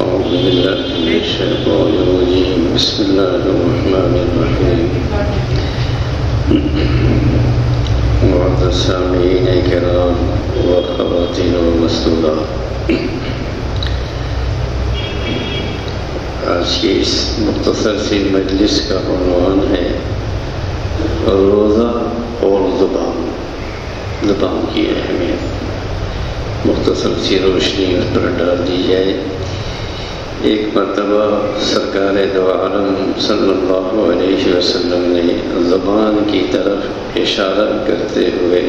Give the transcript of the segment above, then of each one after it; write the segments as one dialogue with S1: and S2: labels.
S1: أعوذ بالله من الشيطان الرجيم بسم الله الرحمن الرحيم معزز السامعين الكرام والخواتين والمستورات، آج کی اس مختصر سی مجلس کا عنوان ہے روزہ اور زبان کی اہمیت۔ مختصر سی روشنی اس پر ڈال دی جائے۔ ایک مرتبہ سرکار دو عالم صلی اللہ علیہ وسلم نے زبان کی طرف اشارہ کرتے ہوئے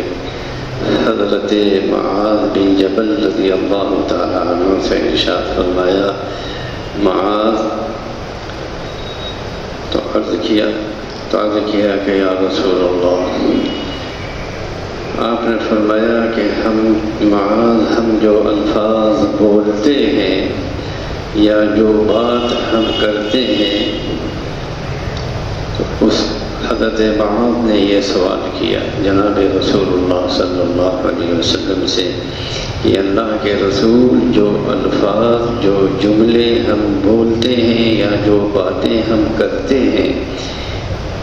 S1: حضرت معاذ بن جبل رضی اللہ تعالی عنہ سے ارشاد فرمایا، معاذ، تو عرض کیا کہ یا رسول اللہ، آپ نے فرمایا کہ ہم جو الفاظ بولتے ہیں یا جو بات ہم کرتے ہیں، تو اس حضرت معاذ نے یہ سوال کیا جناب رسول اللہ صلی اللہ علیہ وسلم سے کہ اللہ کے رسول، جو الفاظ، جو جملے ہم بولتے ہیں یا جو باتیں ہم کرتے ہیں،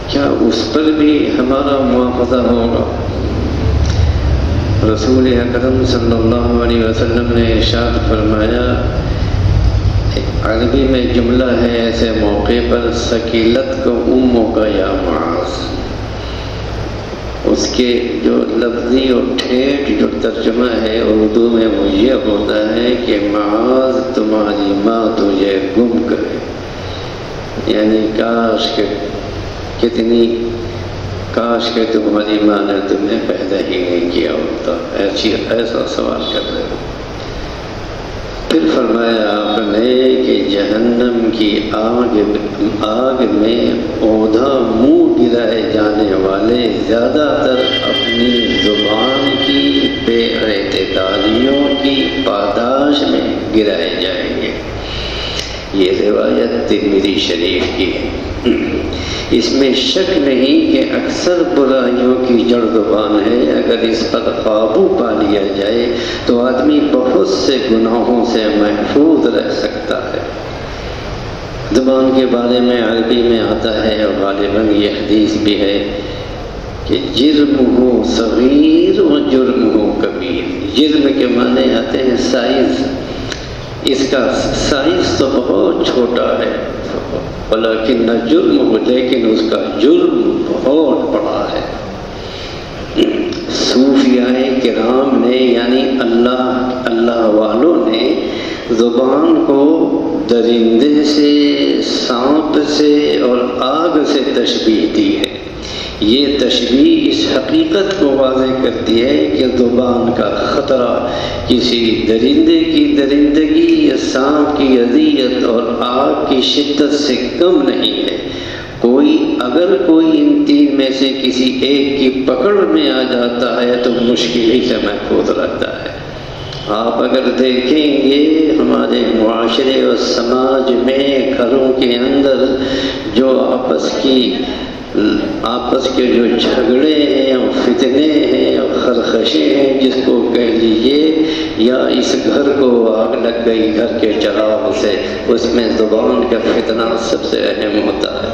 S1: کیا اس پر بھی ہمارا مواخذہ ہوگا؟ رسول اکرم صلی اللہ علیہ وسلم نے ارشاد فرمایا، عربی میں جملہ ہے ایسے موقع پر ثقیلت کو اموں کا یا معاذ، اس کے جو لفظی اور ٹھیٹ جو ترجمہ ہے اردو میں وہ یہ ہوتا ہے کہ معاذ تمہاری ماں تجھے گم کرے، یعنی کاش کہ تمہاری ماں نے تمہیں پیدا ہی نہیں کیا ہوتا، ایسا سوال کر رہے ہو۔ پھر فرمایا آپ نے کہ جہنم کی آگ میں اوندھا منہ گرائے جانے والے زیادہ تر اپنی زبان کی بے اعتدالیوں کی پاداش میں گرائے جائیں گے۔ یہ روایت ترمذی شریف کی ہے۔ اس میں شک نہیں کہ اکثر برائیوں کی جڑ زبان ہے، اگر اس پر قابو پا لیا جائے تو آدمی بہت سے گناہوں سے محفوظ رہ سکتا ہے۔ زبان کے بارے میں عربی میں آتا ہے اور غالباً یہ حدیث بھی ہے کہ جرم ہو صغیر و جرم ہو کبیر۔ جرم کے معنی آتے ہیں سائز، اس کا سائز تو بہت چھوٹا ہے، ولیکن نہ جرم ہو، لیکن اس کا جرم بہت بڑا ہے۔ صوفیاء کرام نے یعنی اللہ والوں نے زبان کو درندے سے، سانپ سے اور آگ سے تشبیہ دی ہے۔ یہ تشبیہ اس حقیقت کو واضح کرتی ہے کہ زبان کا خطرہ کسی درندے کی درندگی یا سانپ کی اذیت اور آگ کی شدت سے کم نہیں ہے۔ اگر کوئی ان تین میں سے کسی ایک کی پکڑ میں آ جاتا ہے تو مشکل ہی سے محفوظ رہتا ہے۔ آپ اگر دیکھیں گے ہمارے معاشرے اور سماج میں گھروں کے اندر جو آپس کے جو جھگڑے ہیں اور فتنے ہیں اور خرخشیں ہیں، جس کو کہہ لیجیے، یا اس گھر کو آگ لگ گئی گھر کے چراغ سے، اس میں زبان کا فتنہ سب سے اہم ہوتا ہے۔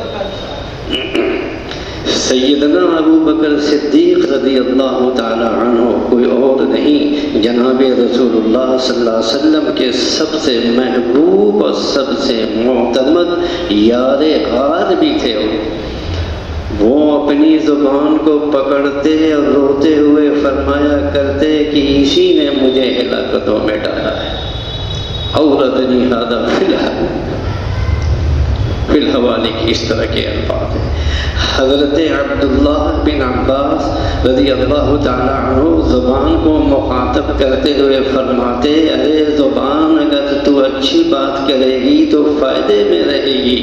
S1: سیدنا ابو بکر صدیق رضی اللہ تعالی عنہ کوئی اور نہیں، جناب رسول اللہ صلی اللہ علیہ وسلم کے سب سے محبوب اور سب سے معتمد یار غار بھی تھے۔ وہ اپنی زبان کو پکڑتے اور روتے ہوئے فرمایا کرتے کہ اسی نے مجھے ہلاکتوں میں ڈالا ہے۔ اوردنی ھذا فی الحوالی کی اس طرح کے الفاظ ہیں۔ حضرت عبداللہ بن عباس رضی اللہ تعالی عنہ زبان کو مخاطب کرتے ہوئے فرماتے، ارے زبان، اگر تو اچھی بات کرے گی تو فائدے میں رہے گی،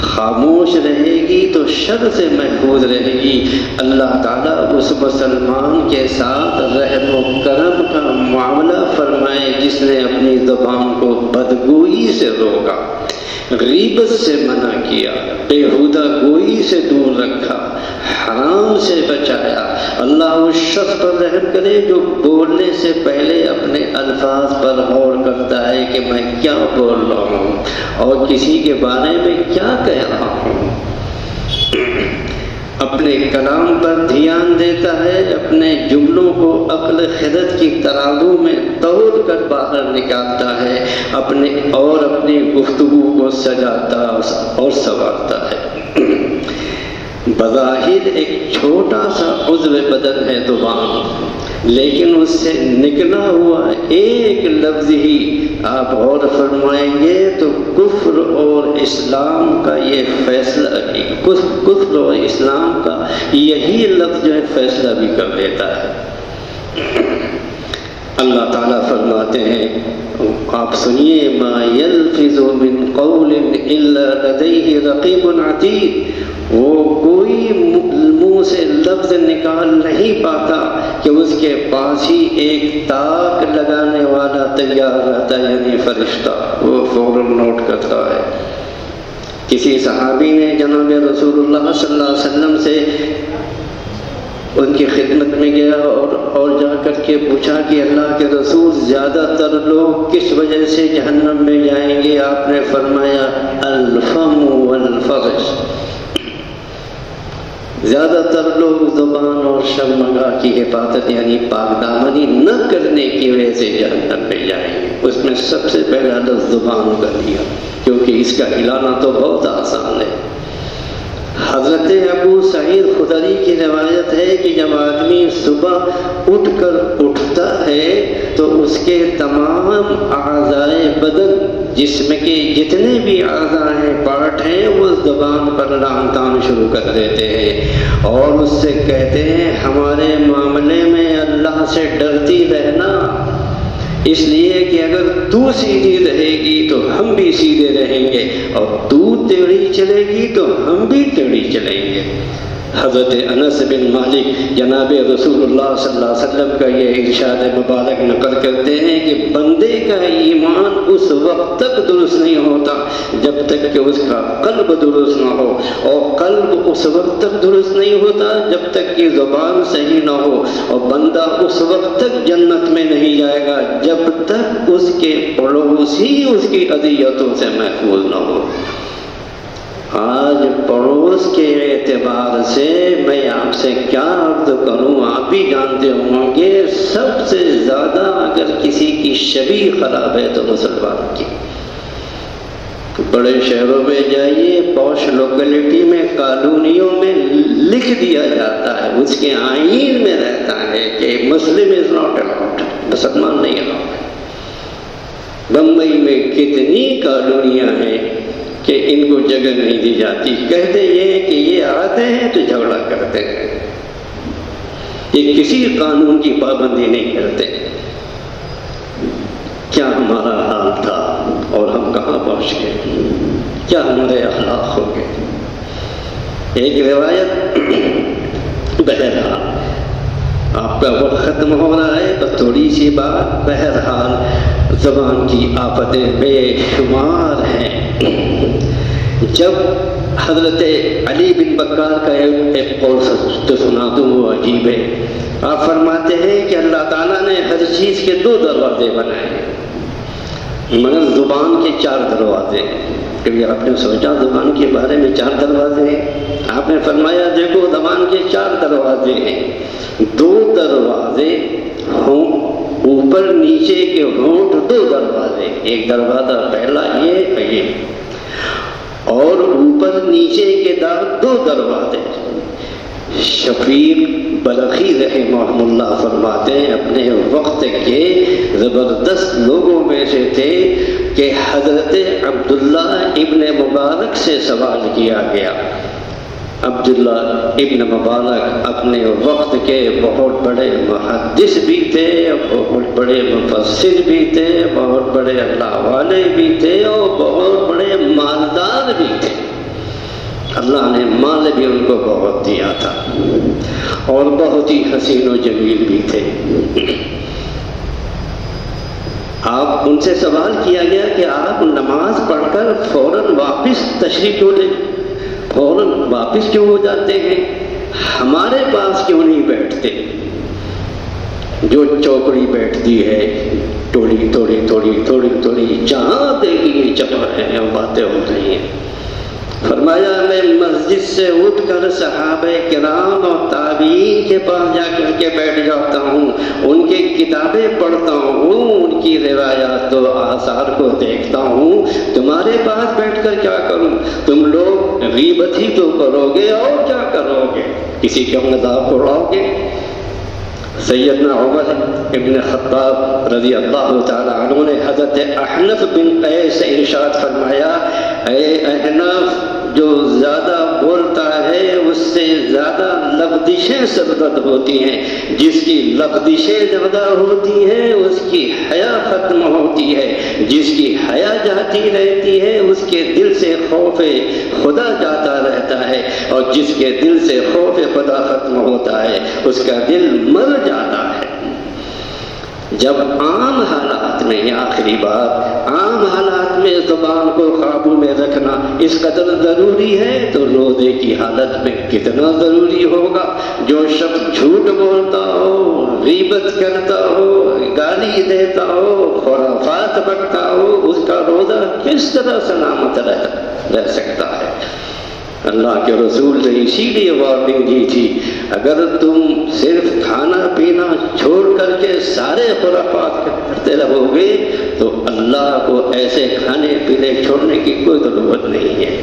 S1: خاموش رہے گی تو شر سے محفوظ رہے گی۔ اللہ تعالیٰ اس مسلمان کے ساتھ رحم و کرم کا معاملہ فرمائے جس نے اپنی زبان کو بدگوئی سے روکا۔ غیبت سے منع کیا، بیہودہ گوئی سے دور رکھا، حرام سے بچایا۔ اللہ اس شخص پر رحم کرے جو بولنے سے پہلے اپنے الفاظ پر غور کرتا ہے کہ میں کیا بول رہا ہوں اور کسی کے بارے میں کیا کہہ رہا ہوں، اپنے کلام پر دھیان دیتا ہے، اپنے جملوں کو عقل خرد کی ترازو میں توڑ کر باہر نکالتا ہے، اپنی گفتگو کو سجاتا اور سنوارتا ہے۔ بظاہر ایک چھوٹا سا عضو بدن ہے زبان، لیکن اس سے نکلا ہوا ایک لفظ ہی آپ غور فرمائیں گے تو کفر اور اسلام کا یہ فیصلہ، کفر اور اسلام کا یہی لفظ جو ہے فیصلہ بھی کر دیتا ہے۔ اللہ تعالیٰ فرماتے ہیں، آپ سنیے، ما یلفظ من قول الا لدیہ رقیب عتید، وہ کوئی منہ سے لفظ نکال نہیں پاتا کہ اس کے پاس ہی ایک تاک لگانے والا تیار رہتا ہے، یعنی فرشتہ، وہ فوراً نوٹ کرتا ہے۔ کسی صحابی نے جناب رسول اللہ صلی اللہ علیہ وسلم سے ان کی خدمت میں گیا اور جا کر کے پوچھا کہ اللہ کے رسول، زیادہ تر لوگ کس وجہ سے جہنم میں جائیں گے؟ آپ نے فرمایا الفم والفرج، زیادہ تر لوگ زبان اور شرمگاہ کی حفاظت یعنی پاک دامنی نہ کرنے کی وجہ سے جہنم میں جائیں گے۔ اس میں سب سے پہلا لفظ زبان کا لیا، کیونکہ اس کا ہلانا تو بہت آسان ہے۔ حضرت ابو سعید خدری کی روایت ہے کہ جب آدمی صبح اٹھ کر اٹھتا ہے تو اس کے تمام اعضائے بدن، جسم کے جتنے بھی اعضاء ہیں، پارٹ ہیں، وہ زبان پر لام تان شروع کر دیتے ہیں اور اس سے کہتے ہیں ہمارے معاملے میں اللہ سے ڈرتی رہنا، اس لیے کہ اگر تو سیدھی رہے گی تو ہم بھی سیدھے رہیں گے، اور تو ٹیڑھی چلے گی تو ہم بھی ٹیڑھی چلیں گے۔ حضرت انس بن مالک جناب رسول اللہ صلی اللہ علیہ وسلم کا یہ ارشاد مبارک نقل کرتے ہیں کہ بندے کا ایمان اس وقت تک درست نہیں ہوتا جب تک کہ اس کا قلب درست نہ ہو، اور قلب اس وقت تک درست نہیں ہوتا جب تک کہ زبان صحیح نہ ہو، اور بندہ اس وقت تک جنت میں نہیں جائے گا جب تک اس کے پڑوسی اس کی اذیتوں سے محفوظ نہ ہو۔ آج پڑوس کے اعتبار سے میں آپ سے کیا عرض کروں، آپ بھی جانتے ہوں گے سب سے زیادہ اگر کسی کی شبیہ خراب ہے تو مسلمان کی۔ بڑے شہروں میں جائیے، پوش لوکیلٹی میں، کالونیوں میں لکھ دیا جاتا ہے، اس کے آئین میں رہتا ہے کہ مسلم از ناٹ الاؤڈ، مسلمان نہیں الاؤڈ۔ بمبئی میں کتنی کالونیاں ہیں کہ ان کو جگہ نہیں دی جاتی، کہتے یہ ہیں کہ یہ آتے ہیں تو جھگڑا کرتے ہیں، یہ کسی قانون کی پابندی نہیں کرتے۔ کیا ہمارا حال تھا اور ہم کہاں پہنچ گئے، کیا ہمارے اخلاق ہو گئے۔ ایک روایت، بہرحال آپ کا وقت ختم ہو رہا ہے، بس تھوڑی سی بات، بہرحال زبان کی آفتیں بے شمار ہیں۔ جب حضرت علی بن بکار کا ایک قول تو سنا دوں، وہ عجیب ہے۔ آپ فرماتے ہیں کہ اللہ تعالیٰ نے ہر چیز کے 2 دروازے بنائے ہیں، مگر زبان کے 4 دروازے۔ کبھی آپ نے سوچا زبان کے بارے میں 4 دروازے ہیں؟ آپ نے فرمایا دیکھو زبان کے 4 دروازے ہیں، 2 دروازے ہوں، اوپر نیچے کے ہونٹ 2 دروازے، ایک دروازہ پہلا یہ، اور اوپر نیچے کے 2 دروازے۔ شفیق بلخی رحمہ اللہ فرماتے ہیں اپنے وقت کے زبردست لوگوں میں سے تھے کہ حضرت عبداللہ ابن مبارک سے سوال کیا گیا۔ عبداللہ ابن مبارک اپنے وقت کے بہت بڑے محدث بھی تھے، بہت بڑے مفسر بھی تھے، بہت بڑے اللہ والے بھی تھے، اور بہت بڑے مالدار بھی تھے۔ اللہ نے مال بھی ان کو بہت دیا تھا، اور بہت ہی حسین و جمیل بھی تھے۔ آپ ان سے سوال کیا گیا کہ آپ نماز پڑھ کر فوراً واپس تشریف کیوں لے فوراً واپس کیوں ہو جاتے ہیں؟ ہمارے پاس کیوں نہیں بیٹھتے؟ جو چوکڑی بیٹھتی ہے تھوڑی تھوڑی تھوڑی تھوڑی تھوڑی جہاں دیکھیے چل رہے ہیں باتیں ہو رہی ہیں۔ فرمایا میں مسجد سے اٹھ کر صحابہ کرام اور تابعین کے پاس جا کر کے بیٹھ جاتا ہوں، ان کی کتابیں پڑھتا ہوں، ان کی روایات و آثار کو دیکھتا ہوں۔ تمہارے پاس بیٹھ کر کیا کروں؟ تم لوگ غیبت ہی تو کرو گے، اور کیا کرو گے؟ کسی کا مذاق اڑاؤ گے۔ سیدنا عمر ابن خطاب رضی اللہ تعالی عنہ نے حضرت احنف بن قیس سے ارشاد فرمایا، اے احنف، جو زیادہ بولتا ہے اس سے زیادہ لغزشیں سرزد ہوتی ہیں، جس کی لغزشیں زیادہ ہوتی ہیں اس کی حیا ختم ہوتی ہے، جس کی حیا جاتی رہتی ہے اس کے دل سے خوف خدا جاتا رہتا ہے، اور جس کے دل سے خوف خدا ختم ہوتا ہے اس کا دل مر جاتا ہے۔ جب عام حالات میں، یہ آخری بات، عام حالات میں زبان کو قابو میں رکھنا اس قدر ضروری ہے تو روزے کی حالت میں کتنا ضروری ہوگا۔ جو شخص جھوٹ بولتا ہو، غیبت کرتا ہو، گالی دیتا ہو، خرافات بکتا ہو، اس کا روزہ کس طرح سلامت رہ سکتا ہے؟ اللہ کے رسول نے اسی لیے وارننگ دی تھی، اگر تم صرف کھانا پینا چھوڑ کر کے سارے خرافات کرتے رہو گے تو اللہ کو ایسے کھانے پینے چھوڑنے کی کوئی ضرورت نہیں ہے۔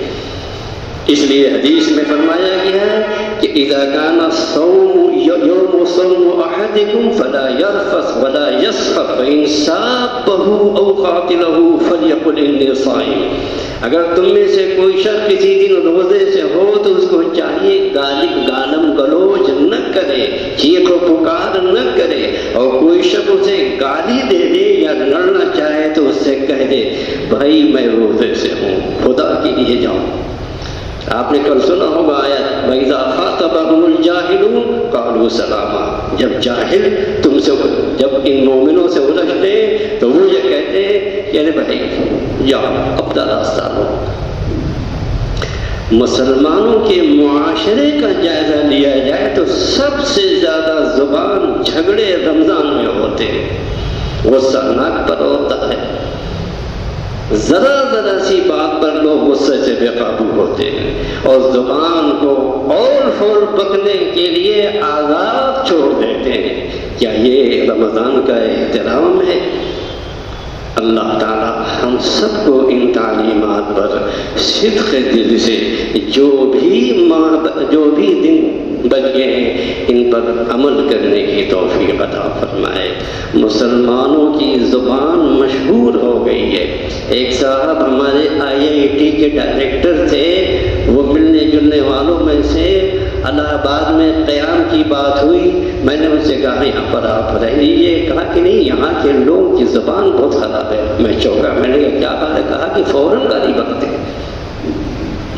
S1: اس لیے حدیث میں فرمایا گیا ہے کہ اذا كان الصوم يوم صوم احدكم فلا يرفث ولا يسخط فإن سابه او قاتله فليقل اني صائم۔ اگر تم میں سے کوئی شخص کسی دن روزے سے ہو تو اس کو چاہیے گالم گلوچ نہ کرے، چیخ و پکار نہ کرے، اور کوئی شخص اسے گالی دے دے یا لڑنا چاہے تو اس سے کہہ دے بھائی میں روزے سے ہوں، خدا کے لیے جاؤں۔ آپ نے کل سنا ہوگا آیت وَإِذَا خَاطَبَهُمُ الْجَاهِلُونَ قَالُوا سَلَامًا، جب جاہل تم سے، جب ان مومنوں سے الجھتے تو وہ یہ کہتے کہ ارے بھائی جاؤ اپنا راستہ لو۔ مسلمانوں کے معاشرے کا جائزہ لیا جائے تو سب سے زیادہ زبان جھگڑے رمضان میں ہوتے ہیں، غصہ ناک پر ہوتا ہے، ذرا ذرا سی بات پر لوگ غصے سے بے قابو ہوتے ہیں، اور زبان کو اور پھول پکنے کے لیے آزاد چھوڑ دیتے ہیں۔ کیا یہ رمضان کا احترام ہے؟ اللہ تعالی ہم سب کو ان تعلیمات پر صدق دل سے جو بھی دن بچ گئے ہیں ان پر عمل کرنے کی توفیق عطا فرمائے۔ مسلمانوں کی زبان مشہور ہو گئی ہے۔ ایک صاحب ہمارے IIT کے ڈائریکٹر تھے، وہ ملنے جلنے والوں میں سے الہ آباد میں قیام کی بات ہوئی، میں نے ان سے کہا یہاں پر آپ رہ لیجیے، کہا کہ نہیں یہاں کے لوگوں کی زبان بہت خراب ہے۔ میں چونکا، میں نے کہا کیا کہا کہ فوراً گالی بکتے،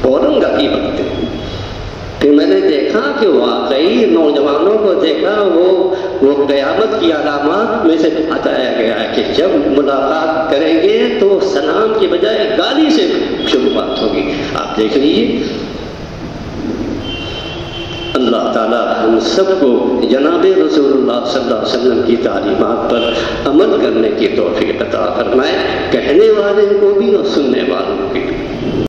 S1: فوراً گالی بکتے۔ پھر میں نے دیکھا کہ واقعی نوجوانوں کو دیکھا وہ قیامت کی علامات میں سے بتایا گیا ہے کہ جب ملاقات کریں گے تو سلام کی بجائے گالی سے شروعات ہوگی۔ آپ دیکھ لیجیے۔ اللہ تعالیٰ ہم سب کو جناب رسول اللہ صلی اللہ علیہ وسلم کی تعلیمات پر عمل کرنے کی توفیق عطا فرمائے، کہنے والے کو بھی اور سننے والوں کو بھی۔